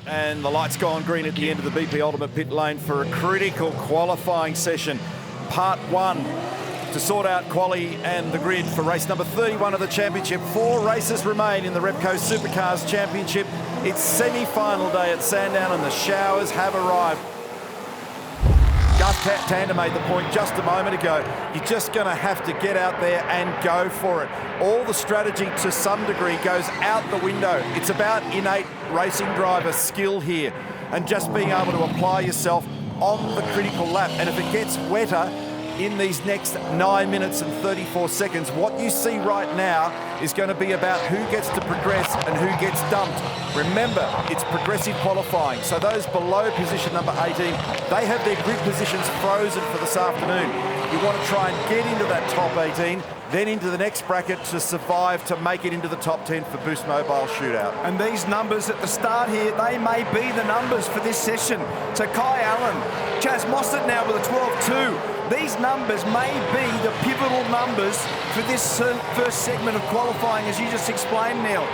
and the lights go on green at the end of the BP Ultimate pit lane for a critical qualifying session. Part 1 to sort out quali and the grid for race number 31 of the championship. 4 races remain in the Repco Supercars Championship. It's semi-final day at Sandown and the showers have arrived. Gus Tander made the point just a moment ago. You're just going to have to get out there and go for it. All the strategy to some degree goes out the window. It's about innate racing driver skill here and just being able to apply yourself on the critical lap. And if it gets wetter in these next 9 minutes and 34 seconds, what you see right now is going to be about who gets to progress and who gets dumped. Remember, it's progressive qualifying, so those below position number 18, they have their grid positions frozen for this afternoon. You want to try and get into that top 18, then into the next bracket to survive to make it into the top 10 for Boost Mobile Shootout. And these numbers at the start here, they may be the numbers for this session. So Kai Allen, Chaz Mostert now with a 12.2. These numbers may be the pivotal numbers for this first segment of qualifying, as you just explained, Neil.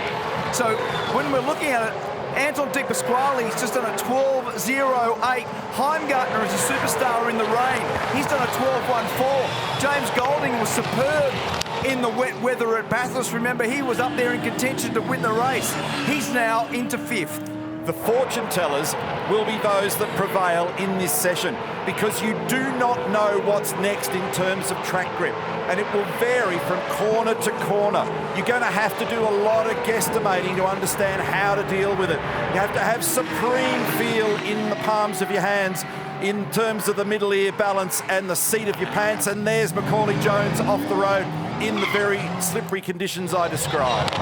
So when we're looking at it, Anton De Pasquale's just done a 12.08. Heimgartner is a superstar in the rain. He's done a 12.14. James Golding was superb in the wet weather at Bathurst. Remember, he was up there in contention to win the race. He's now into 5th. The fortune tellers will be those that prevail in this session because you do not know what's next in terms of track grip, and it will vary from corner to corner. You're going to have to do a lot of guesstimating to understand how to deal with it. You have to have supreme feel in the palms of your hands in terms of the middle ear balance and the seat of your pants, and there's Macaulay Jones off the road in the very slippery conditions I described.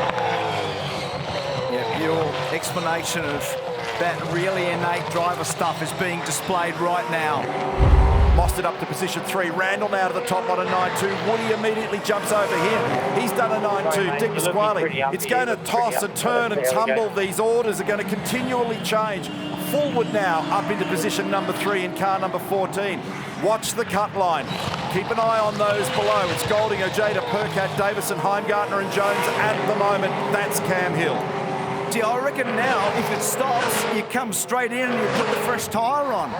Your explanation of that really innate driver stuff is being displayed right now. Mostert up to position 3. Randall now to the top on a 9.2. Woody immediately jumps over him. He's done a 9.2. De Pasquale. It's going to toss and turn and tumble. These orders are going to continually change. Forward now up into position number 3 in car number 14. Watch the cut line. Keep an eye on those below. It's Golding, Ojeda, Percat, Davison, Heimgartner and Jones at the moment. That's Cam Hill. Gee, I reckon now, if it stops, you come straight in and you put the fresh tyre on.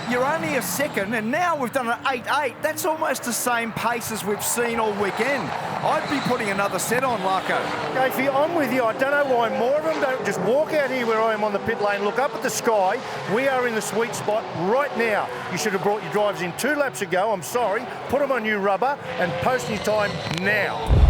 You're only a second, and now we've done an 8.8. That's almost the same pace as we've seen all weekend. I'd be putting another set on, Larko. Davey, I'm with you. I don't know why more of them don't just walk out here where I am on the pit lane, look up at the sky. We are in the sweet spot right now. You should have brought your drivers in 2 laps ago. I'm sorry. Put them on new rubber and post your time now.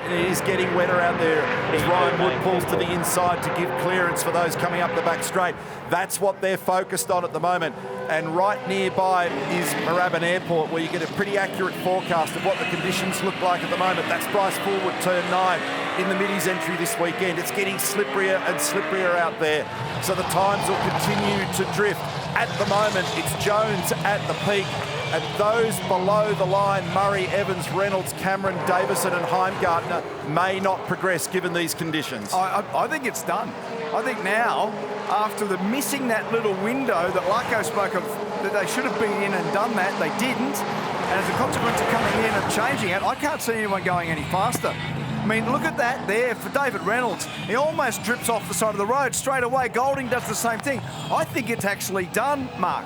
It is getting wetter out there as Ryan Wood pulls to the inside to give clearance for those coming up the back straight. That's what they're focused on at the moment. And right nearby is Moorabbin Airport, where you get a pretty accurate forecast of what the conditions look like at the moment. That's Bryce Fullwood, turn 9 in the Middies entry this weekend. It's getting slipperier and slipperier out there, so the times will continue to drift. At the moment, it's Jones at the peak. And those below the line, Murray, Evans, Reynolds, Cameron, Davison and Heimgartner may not progress given these conditions. I think it's done. I think now, after the missing that little window that Larko spoke of, that they should have been in and done that, they didn't. And as a consequence of coming in and changing it, I can't see anyone going any faster. I mean, look at that there for David Reynolds. He almost drips off the side of the road straight away. Golding does the same thing. I think it's actually done, Mark.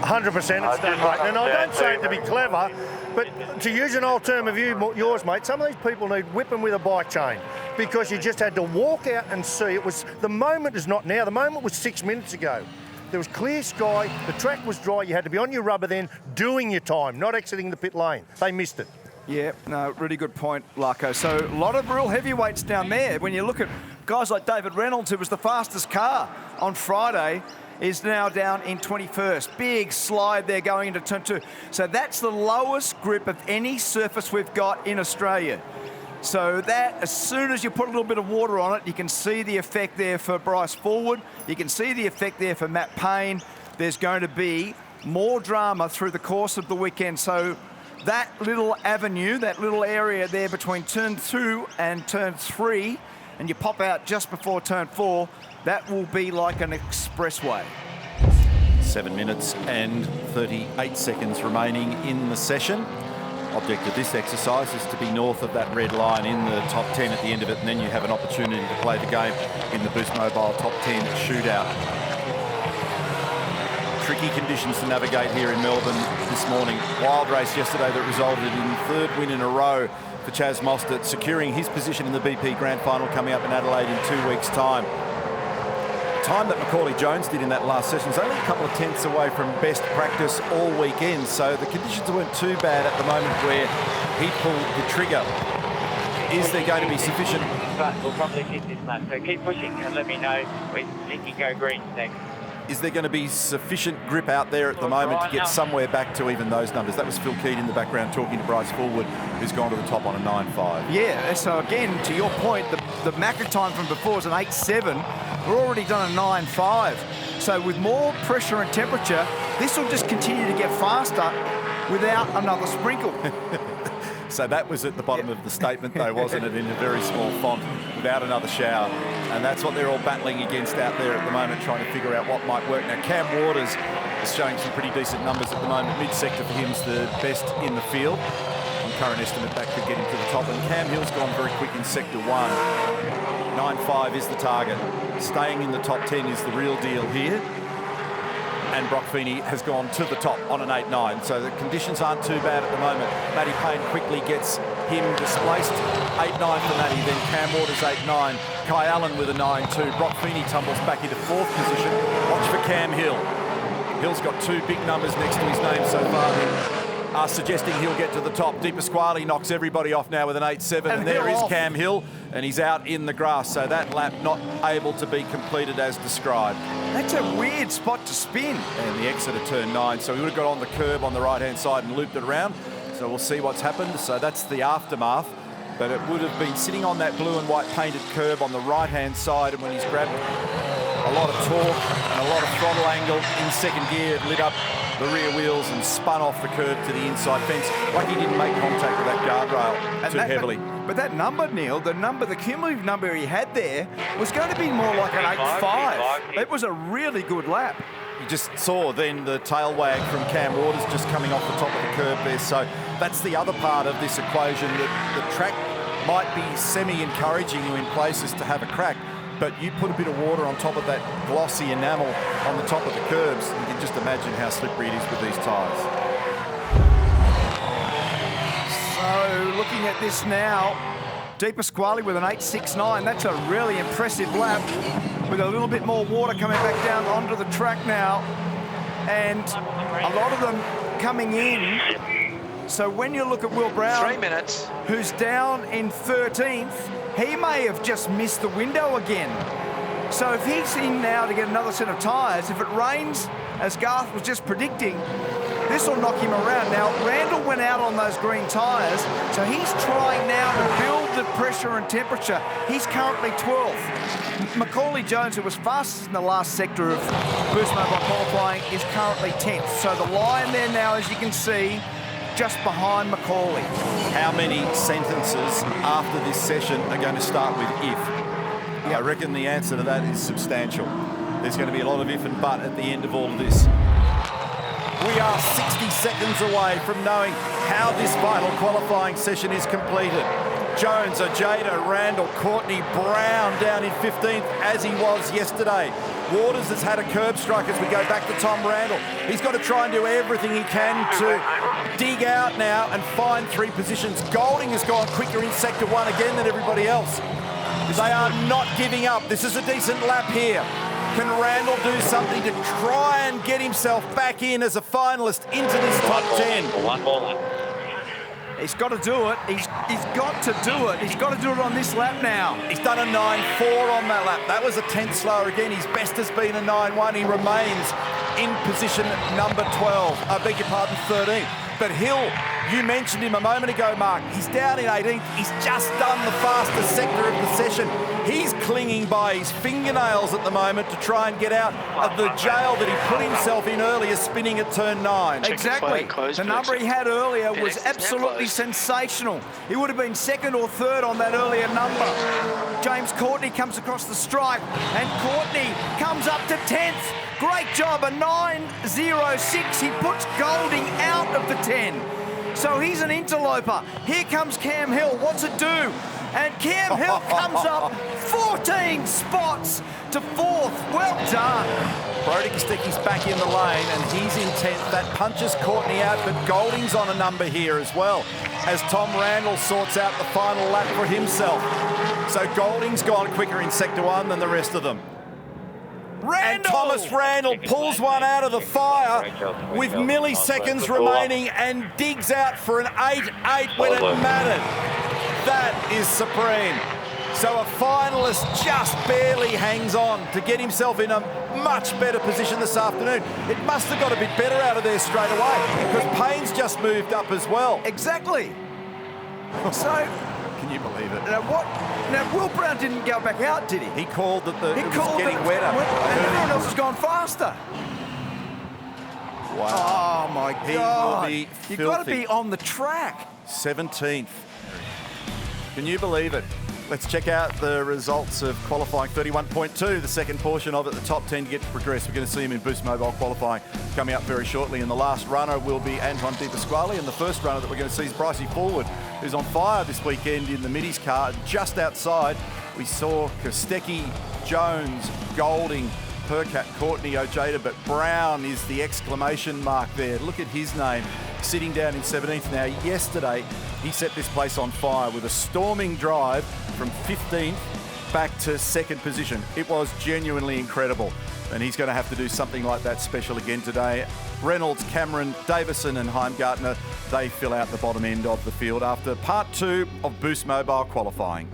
100% it's done, mate. And I don't say it to be clever, but to use an old term of yours, mate, some of these people need whipping with a bike chain because you just had to walk out and see. It was, the moment is not now. The moment was 6 minutes ago. There was clear sky, the track was dry, you had to be on your rubber then, doing your time, not exiting the pit lane. They missed it. Yeah, no, really good point, Larko. So a lot of real heavyweights down there. When you look at guys like David Reynolds, who was the fastest car on Friday, is now down in 21st. Big slide there going into turn 2. So that's the lowest grip of any surface we've got in Australia. So that, as soon as you put a little bit of water on it, you can see the effect there for Bryce Fullwood. You can see the effect there for Matt Payne. There's going to be more drama through the course of the weekend. So that little avenue, that little area there between turn 2 and turn 3, and you pop out just before turn 4, that will be like an expressway. 7 minutes and 38 seconds remaining in the session. Object of this exercise is to be north of that red line in the top 10 at the end of it, and then you have an opportunity to play the game in the Boost Mobile top 10 shootout. Tricky conditions to navigate here in Melbourne this morning. Wild race yesterday that resulted in third win in a row for Chaz Mostert, securing his position in the BP Grand Final coming up in Adelaide in 2 weeks' time. Time that Macaulay Jones did in that last session is only a couple of tenths away from best practice all weekend, so the conditions weren't too bad at the moment where he pulled the trigger. Is there going to be sufficient... We'll probably hit this lap, so keep pushing and let me know when you can go green next. Is there going to be sufficient grip out there at the moment to get somewhere back to even those numbers? That was Phil Keed in the background talking to Bryce Fullwood, who's gone to the top on a 9.5. Yeah, so again, to your point, the Macca time from before was an 8.7. We're already done a 9.5. So with more pressure and temperature, this will just continue to get faster without another sprinkle. So that was at the bottom of the statement, though, wasn't it, in a very small font, without another shower. And that's what they're all battling against out there at the moment, trying to figure out what might work. Now, Cam Waters is showing some pretty decent numbers at the moment. Mid-sector for him's the best in the field. On current estimate, that could get him to the top. And Cam Hill's gone very quick in Sector 1. 9.5 is the target. Staying in the top 10 is the real deal here. And Brock Feeney has gone to the top on an 8.9. So the conditions aren't too bad at the moment. Matty Payne quickly gets him displaced. 8.9 for Matty, then Cam Waters 8.9. Kai Allen with a 9.2. Brock Feeney tumbles back into 4th position. Watch for Cam Hill. Hill's got 2 big numbers next to his name so far. Suggesting he'll get to the top. Di Pasquale knocks everybody off now with an 8.7. And there is Cam Hill, and he's out in the grass. So that lap not able to be completed as described. That's a weird spot to spin. And the exit of turn 9. So he would have got on the curb on the right-hand side and looped it around. So we'll see what's happened. So that's the aftermath. But it would have been sitting on that blue and white painted curb on the right-hand side, and when he's grabbed a lot of torque and a lot of throttle angle in second gear, it lit up the rear wheels and spun off the curb to the inside fence. Like he didn't make contact with that guardrail too heavily. But that number, Neil, the cumulative number he had there was going to be more like an 8.5. It was a really good lap. You just saw then the tail wag from Cam Waters just coming off the top of the curb there. So that's the other part of this equation, that the track might be semi-encouraging you in places to have a crack, but you put a bit of water on top of that glossy enamel on the top of the curbs, you can just imagine how slippery it is with these tyres. So looking at this now, Di Pasquale with an 8.69. That's a really impressive lap with a little bit more water coming back down onto the track now. And a lot of them coming in. So when you look at Will Brown, 3 minutes, who's down in 13th, he may have just missed the window again. So if he's in now to get another set of tyres, if it rains, as Garth was just predicting, this will knock him around. Now, Randall went out on those green tyres, so he's trying now to build the pressure and temperature. He's currently 12th. Macaulay Jones, who was fastest in the last sector of Boost Mobile qualifying, is currently 10th. So the line there now, as you can see, just behind Macaulay. How many sentences after this session are going to start with if? I reckon the answer to that is substantial. There's going to be a lot of if and but at the end of all of this. We are 60 seconds away from knowing how this final qualifying session is completed. Jones, Ojeda, Randall, Courtney, Brown down in 15th as he was yesterday. Waters has had a curb strike as we go back to Tom Randall. He's got to try and do everything he can to dig out now and find 3 positions. Golding has gone quicker in Sector 1 again than everybody else. They are not giving up. This is a decent lap here. Can Randall do something to try and get himself back in as a finalist into this top 10? One more lap. He's got to do it. He's got to do it. He's got to do it on this lap now. He's done a 9.4 on that lap. That was a tenth slower again. His best has been a 9.1. He remains in position number 12. I beg your pardon, 13. But Hill, you mentioned him a moment ago, Mark. He's down in 18th. He's just done the fastest sector of the session. He's clinging by his fingernails at the moment to try and get out of the jail that he put himself in earlier, spinning at turn 9. Exactly. The number he had earlier was absolutely sensational. He would have been 2nd or 3rd on that earlier number. James Courtney comes across the stripe, and Courtney comes up to 10th. Great job, a 9.06. He puts Golding out of the 10. So he's an interloper. Here comes Cam Hill. What's it do? And Cam Hill comes up 14 spots to 4th. Well done. Brody Sticky's back in the lane and he's intent. That punches Courtney out, but Golding's on a number here as well as Tom Randall sorts out the final lap for himself. So Golding's gone quicker in Sector 1 than the rest of them. And Thomas Randall pulls one out of the fire with milliseconds remaining and digs out for an 8-8 when it mattered. That is supreme. So a finalist just barely hangs on to get himself in a much better position this afternoon. It must have got a bit better out of there straight away because Payne's just moved up as well. Exactly. So, can you believe it? Now, Will Brown didn't go back out, did he? He called that it was getting wetter. And everyone else has gone faster. Wow. Oh, my God. He will be You've got to be on the track. 17th. Can you believe it? Let's check out the results of qualifying 31.2, the second portion of it, the top 10 to get to progress. We're going to see him in Boost Mobile qualifying coming up very shortly. And the last runner will be Anton Di Pasquale. And the first runner that we're going to see is Brycey Forward, who's on fire this weekend in the Middies car. Just outside, we saw Kostecki, Jones, Golding, Percat, Courtney, Ojeda, but Brown is the exclamation mark there. Look at his name, sitting down in 17th now. Yesterday, he set this place on fire with a storming drive from 15th back to second position. It was genuinely incredible, and he's going to have to do something like that special again today. Reynolds, Cameron, Davison and Heimgartner, they fill out the bottom end of the field after part 2 of Boost Mobile qualifying.